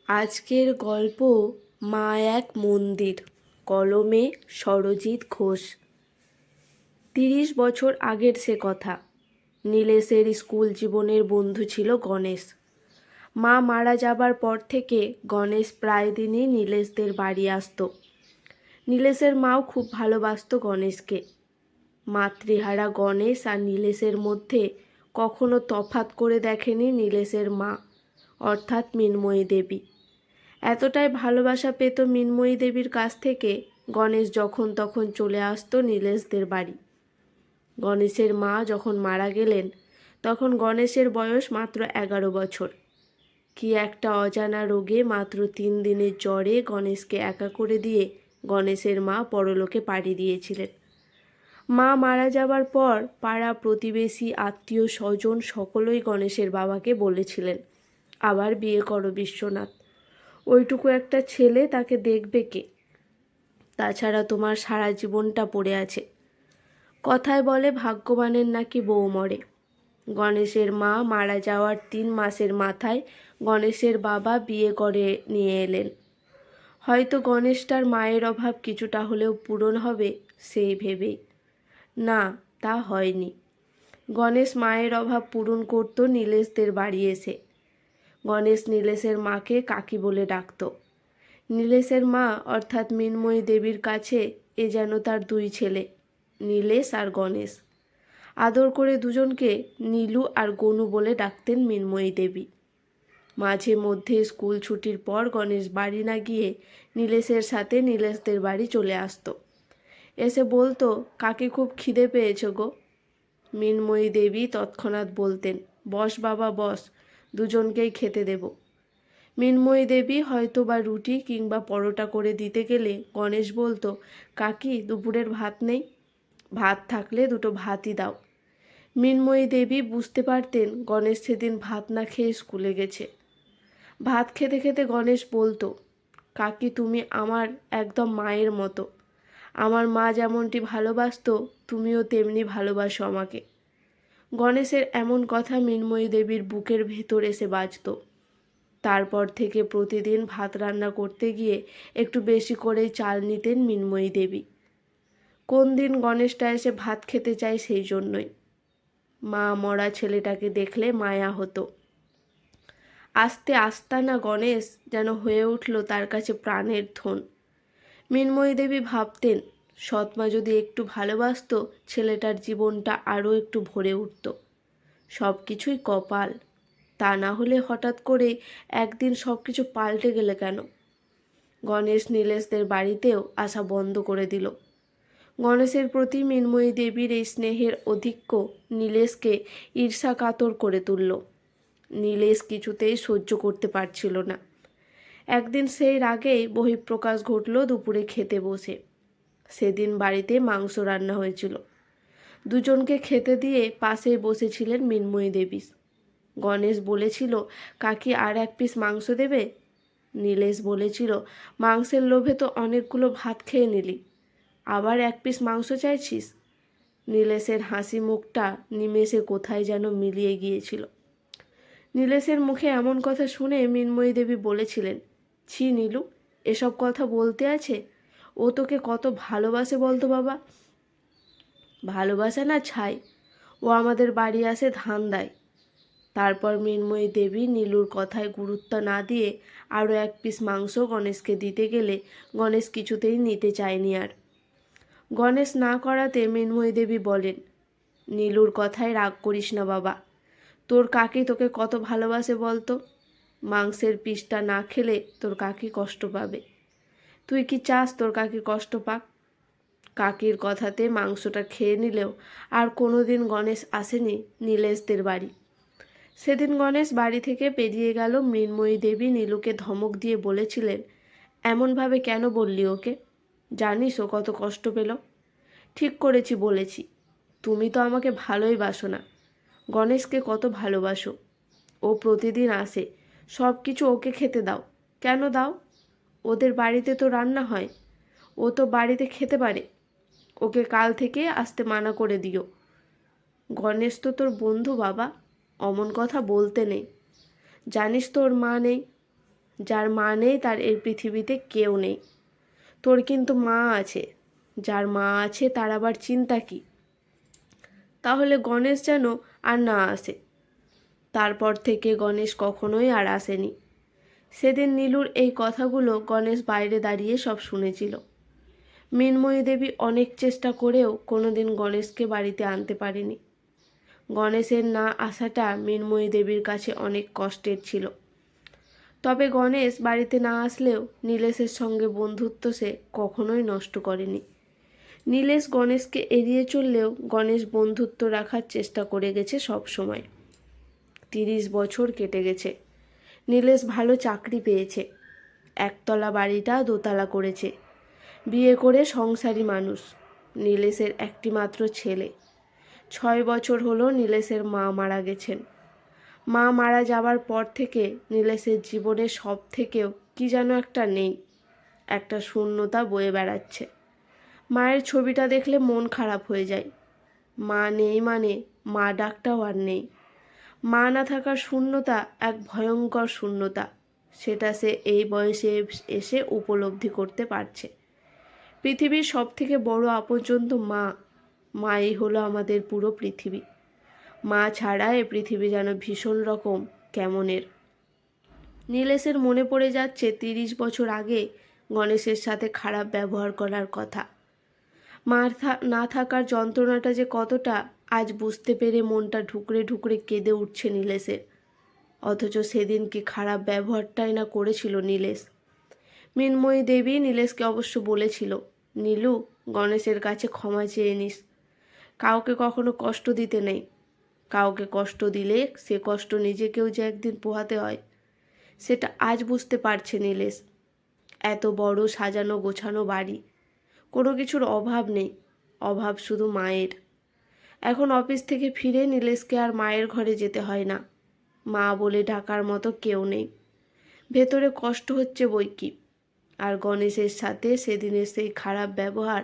আজকের গল্প মা এক মন্দির। কলমে সরজিৎ ঘোষ। 30 বছর আগের সে কথা। নীলেশের স্কুল জীবনের বন্ধু ছিল গণেশ। মা মারা যাবার পর থেকে গণেশ প্রায় দিনই নীলেশদের বাড়ি আসতো। নীলেশের মাও খুব ভালোবাসত গণেশকে। মাতৃহারা গণেশ আর নীলেশের মধ্যে কখনো তফাৎ করে দেখেনি নীলেশের মা, অর্থাৎ মৃন্ময়ী দেবী। এতটাই ভালোবাসা পেত মৃন্ময়ী দেবীর কাছ থেকে, গণেশ যখন তখন চলে আসতো নীলেশদের বাড়ি। গণেশের মা যখন মারা গেলেন তখন গণেশের বয়স মাত্র 11 বছর। কি একটা অজানা রোগে মাত্র 3 দিনের জ্বরে গণেশকে একা করে দিয়ে গণেশের মা পরলোকে পাড়ি দিয়েছিলেন। মা মারা যাবার পর পাড়া প্রতিবেশী আত্মীয় স্বজন সকলেই গণেশের বাবাকে বলেছিলেন, আবার বিয়ে করো বিশ্বনাথ, ওইটুকু একটা ছেলে, তাকে দেখবে কে? তাছাড়া তোমার সারা জীবনটা পড়ে আছে। কথায় বলে ভাগ্যবানের নাকি বউ মরে। গণেশের মা মারা যাওয়ার 3 মাসের মাথায় গণেশের বাবা বিয়ে করে নিয়ে এলেন। হয়তো গণেশটার মায়ের অভাব কিছুটা হলেও পূরণ হবে সেই ভেবেই। না, তা হয়নি। গণেশ মায়ের অভাব পূরণ করত নীলেশদের বাড়ি এসে। গণেশ নীলেশের মাকে কাকি বলে ডাকত। নীলেশের মা অর্থাৎ মৃন্ময়ী দেবীর কাছে এ যেন তার 2 ছেলে, নীলেশ আর গণেশ। আদর করে দুজনকে নীলু আর গনু বলে ডাকতেন মৃন্ময়ী দেবী। মাঝে মধ্যে স্কুল ছুটির পর গণেশ বাড়ি না গিয়ে নীলেশের সাথে নীলেশদের বাড়ি চলে আসতো। এসে বলতো, কাকি খুব খিদে পেয়েছে গো। মৃন্ময়ী দেবী তৎক্ষণাৎ বলতেন, বস বাবা বস, দুজনকেই খেতে দেব। মৃন্ময়ী দেবী হয়তো বা রুটি কিংবা পরোটা করে দিতে গেলে গণেশ বলতো, কাকি দুপুরের ভাত নেই, ভাত থাকলে 2টো ভাতই দাও। মৃন্ময়ী দেবী বুঝতে পারতেন গণেশ সেদিন ভাত না খেয়ে স্কুলে গেছে। ভাত খেতে খেতে গণেশ বলতো, কাকি তুমি আমার একদম মায়ের মতো। আমার মা যেমনটি ভালোবাসতো তুমিও তেমনি ভালোবাসো আমাকে। গণেশের এমন কথা মৃন্ময়ী দেবীর বুকের ভেতর এসে বাজতো। তারপর থেকে প্রতিদিন ভাত রান্না করতে গিয়ে একটু বেশি করেই চাল নিতেন মৃন্ময়ী দেবী। কোন দিন গণেশটা এসে ভাত খেতে চায় সেই জন্যই। মা মরা ছেলেটাকে দেখলে মায়া হতো। আস্তে আস্তানা গণেশ যেন হয়ে উঠল তার কাছে প্রাণের ধন। মৃন্ময়ী দেবী ভাবতেন, সৎমা যদি একটু ভালোবাসতো ছেলেটার জীবনটা আরও একটু ভরে উঠত। সব কিছুই কপাল, তা না হলে হঠাৎ করে একদিন সব কিছু পাল্টে গেলে কেন? গণেশ নীলেশদের বাড়িতেও আসা বন্ধ করে দিল। গণেশের প্রতি মৃন্ময়ী দেবীর এই স্নেহের অধিক্য নীলেশকে ঈর্ষাকাতর করে তুলল। নীলেশ কিছুতেই সহ্য করতে পারছিল না। একদিন সেই রাগেই বহিঃপ্রকাশ ঘটল দুপুরে খেতে বসে। সেদিন বাড়িতে মাংস রান্না হয়েছিল। দুজনকে খেতে দিয়ে পাশেই বসেছিলেন মৃন্ময়ী দেবী। গণেশ বলেছিল, কাকি আর 1 পিস মাংস দেবে? নীলেশ বলেছিল, মাংসের লোভে তো অনেকগুলো ভাত খেয়ে নিলি, আবার 1 পিস মাংস চাইছিস? নীলেশের হাসি মুখটা নিমেষে কোথায় যেন মিলিয়ে গিয়েছিল। নীলেশের মুখে এমন কথা শুনে মৃন্ময়ী দেবী বলেছিলেন, ছি নীলু, এসব কথা বলতে আছে? ও তোকে কত ভালোবাসে বলতো বাবা। ভালোবাসা না ছাই, ও আমাদের বাড়ি আসে ধান দেয়। তারপর মৃন্ময়ী দেবী নীলুর কথায় গুরুত্ব না দিয়ে আরও 1 পিস মাংস গণেশকে দিতে গেলে গণেশ কিছুতেই নিতে চায়নি। আর গণেশ না করাতে মৃন্ময়ী দেবী বলেন, নীলুর কথায় রাগ করিস না বাবা, তোর কাকি তোকে কত ভালোবাসে বলতো। মাংসের পিসটা না খেলে তোর কাকি কষ্ট পাবে। তুই কি চাস তোর কাকি কষ্ট পাক? কাকির কথাতে মাংসটা খেয়ে নিলেও আর কোনো দিন গণেশ আসেনি নীলেশদের বাড়ি। সেদিন গণেশ বাড়ি থেকে বেরিয়ে গেল। মৃন্ময়ী দেবী নীলুকে ধমক দিয়ে বলেছিলেন, এমনভাবে কেন বললি ওকে? জানিস ও কত কষ্ট পেল। ঠিক করেছি বলেছি, তুমি তো আমাকে ভালোই বাসো না, গণেশকে কত ভালোবাসো। ও প্রতিদিন আসে, সব কিছু ওকে খেতে দাও। কেন দাও? ওদের বাড়িতে তো রান্না হয়, ও তো বাড়িতে খেতে পারে। ওকে কাল থেকে আসতে মানা করে দিও। গণেশ তো তোর বন্ধু বাবা, অমন কথা বলতে নেই। জানিস তো ওর মা নেই। যার মা নেই তার এই পৃথিবীতে কেউ নেই। তোর কিন্তু মা আছে, যার মা আছে তার আবার চিন্তা কি? তাহলে গণেশ যেন আর না আসে। তারপর থেকে গণেশ কখনোই আর আসেনি। সেদিন নীলুর এই কথাগুলো গণেশ বাইরে দাঁড়িয়ে সব শুনেছিল। মৃন্ময়ী দেবী অনেক চেষ্টা করেও কোনোদিন গণেশকে বাড়িতে আনতে পারেনি। গণেশের না আসাটা মৃন্ময়ী দেবীর কাছে অনেক কষ্টের ছিল। তবে গণেশ বাড়িতে না আসলেও নীলেশের সঙ্গে বন্ধুত্ব সে কখনোই নষ্ট করেনি। নীলেশ গণেশকে এড়িয়ে চললেও গণেশ বন্ধুত্ব রাখার চেষ্টা করে গেছে সব সময়। 30 বছর কেটে গেছে। নীলেশ ভালো চাকরি পেয়েছে, একতলা বাড়িটা দোতলা করেছে, বিয়ে করে সংসারী মানুষ। নীলেশের একটি মাত্র ছেলে। 6 বছর হলো নীলেশের মা মারা গেছেন। মা মারা যাবার পর থেকে নীলেশের জীবনে সব থেকেও কি যেন একটা নেই, একটা শূন্যতা বয়ে বেড়াচ্ছে। মায়ের ছবিটা দেখলে মন খারাপ হয়ে যায়। মা নেই মানে মা ডাকটাও আর নেই। মা না থাকার শূন্যতা এক ভয়ঙ্কর শূন্যতা, সেটা সে এই বয়সে এসে উপলব্ধি করতে পারছে। পৃথিবীর সব থেকে বড় আপনজন তো মা। মাই হলো আমাদের পুরো পৃথিবী। মা ছাড়া এ পৃথিবী যেন ভীষণ রকম কেমনের। নীলেশের মনে পড়ে যাচ্ছে 30 বছর আগে গণেশের সাথে খারাপ ব্যবহার করার কথা। মার না থাকার যন্ত্রণাটা যে কতটা আজ বুঝতে পেরে মনটা ঢুকরে ঢুকরে কেঁদে উঠছে নীলেশের। অথচ সেদিন কি খারাপ ব্যবহারটাই না করেছিল নীলেশ। মৃন্ময়ী দেবী নীলেশকে অবশ্য বলেছিল, নীলু, গণেশের কাছে ক্ষমা চেয়ে নিস। কাউকে কখনো কষ্ট দিতে নেই। কাউকে কষ্ট দিলে সে কষ্ট নিজেকেও যে একদিন পোহাতে হয়, সেটা আজ বুঝতে পারছে নীলেশ। এত বড় সাজানো গোছানো বাড়ি, কোনো কিছুর অভাব নেই, অভাব শুধু মায়ের। এখন অফিস থেকে ফিরে নীলেশকে আর মায়ের ঘরে যেতে হয় না। মা বলে ডাকার মতো কেউ নেই। ভেতরে কষ্ট হচ্ছে বই কি। আর গণেশের সাথে সেদিনের সেই খারাপ ব্যবহার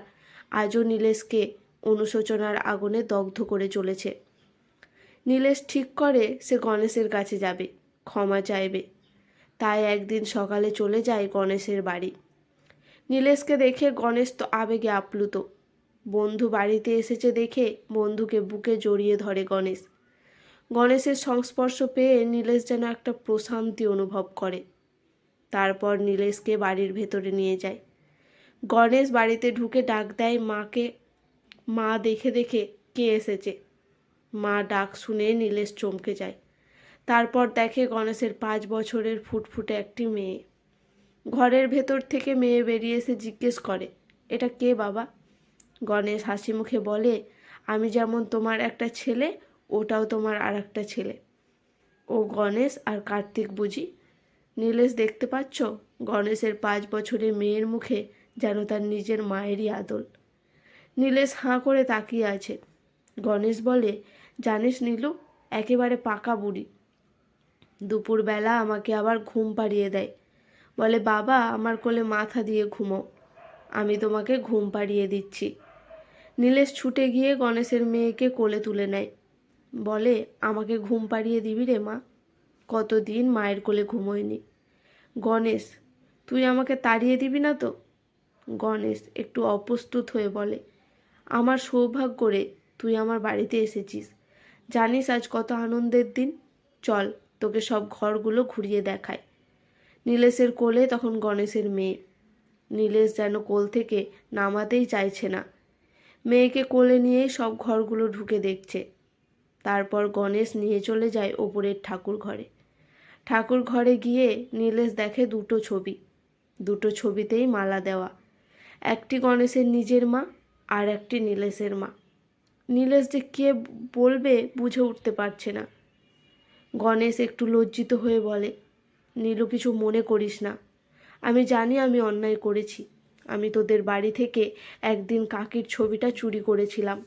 আজও নীলেশকে অনুশোচনার আগুনে দগ্ধ করে চলেছে। নীলেশ ঠিক করে সে গণেশের কাছে যাবে, ক্ষমা চাইবে। তাই একদিন সকালে চলে যায় গণেশের বাড়ি। নীলেশকে দেখে গণেশ তো আবেগে আপ্লুত। বন্ধু বাড়িতে এসেছে দেখে বন্ধুকে বুকে জড়িয়ে ধরে গণেশ। গণেশের সংস্পর্শ পেয়ে নীলেশ যেন একটা প্রশান্তি অনুভব করে। তারপর নীলেশকে বাড়ির ভেতরে নিয়ে যায়। গণেশ বাড়িতে ঢুকে ডাক দেয় মাকে। মা দেখে দেখে কে এসেছে। মা ডাক শুনে নীলেশ চমকে যায়। তারপর দেখে গণেশের 5 বছরের ফুটফুটে একটি মেয়ে। ঘরের ভেতর থেকে মেয়ে বেরিয়ে এসে জিজ্ঞেস করে, এটা কে বাবা? গণেশ হাসি মুখে বলে, আমি যেমন তোমার একটা ছেলে, ওটাও তোমার আর একটা ছেলে। ও গণেশ আর কার্তিক বুঝি? নীলেশ দেখতে পাচ্ছ, গণেশের 5 বছরের মেয়ের মুখে যেন তার নিজের মায়েরই আদল। নীলেশ হাঁ করে তাকিয়ে আছে। গণেশ বলে, জানিস নীলু, একেবারে পাকা বুড়ি। দুপুরবেলা আমাকে আবার ঘুম পাড়িয়ে দেয়। বলে, বাবা আমার কোলে মাথা দিয়ে ঘুমাও, আমি তোমাকে ঘুম পাড়িয়ে দিচ্ছি। নীলেশ ছুটে গিয়ে গণেশের মেয়েকে কোলে তুলে নেয়। বলে, আমাকে ঘুম পাড়িয়ে দিবি রে মা? কতদিন মায়ের কোলে ঘুমোয়নি। গণেশ, তুই আমাকে তাড়িয়ে দিবি না তো? গণেশ একটু অপ্রস্তুত হয়ে বলে, আমার সৌভাগ্য রে, তুই আমার বাড়িতে এসেছিস। জানিস আজ কত আনন্দের দিন। চল তোকে সব ঘরগুলো ঘুরিয়ে দেখায়। নীলেশের কোলে তখন গণেশের মেয়ে। নীলেশ যেন কোল থেকে নামাতেই চাইছে না। মেয়েকে কোলে নিয়েই সব ঘরগুলো ঢুকে দেখছে। তারপর গণেশ নিয়ে চলে যায় ওপরের ঠাকুর ঘরে। ঠাকুর ঘরে গিয়ে নীলেশ দেখে দুটো ছবি। দুটো ছবিতেই মালা দেওয়া। একটি গণেশের নিজের মা, আর একটি নীলেশের মা। নীলেশ যে কে বলবে বুঝে উঠতে পারছে না। গণেশ একটু লজ্জিত হয়ে বলে, নীলু কিছু মনে করিস না। আমি জানি আমি অন্যায় করেছি। আমি তোদের বাড়ি থেকে একদিন কাকির ছবিটা চুরি করেছিলাম।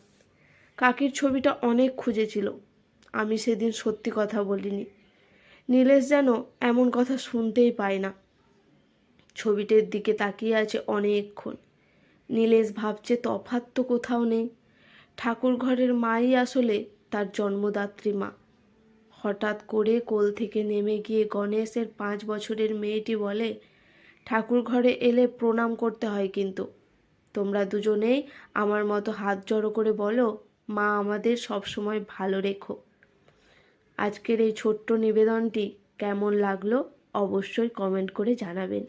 কাকির ছবিটা অনেক খুঁজেছিল। আমি সেদিন সত্যি কথা বলিনি। নীলেশ যেন এমন কথা শুনতেই পায় না। ছবিটির দিকে তাকিয়ে আছে অনেকক্ষণ। নীলেশ ভাবছে তফাৎ তো কোথাও নেই। ঠাকুর ঘরের মাই আসলে তার জন্মদাত্রী মা। হঠাৎ করে কোল থেকে নেমে গিয়ে গণেশের 5 বছরের মেয়েটি বলে, ঠাকুর ঘরে এলে প্রণাম করতে হয়, কিন্তু তোমরা দুজনেই আমার মতো হাত জড়ো করে বলো, মা আমাদের সবসময় ভালো রেখো। আজকের এই ছোট্ট নিবেদনটি কেমন লাগলো অবশ্যই কমেন্ট করে জানাবেন।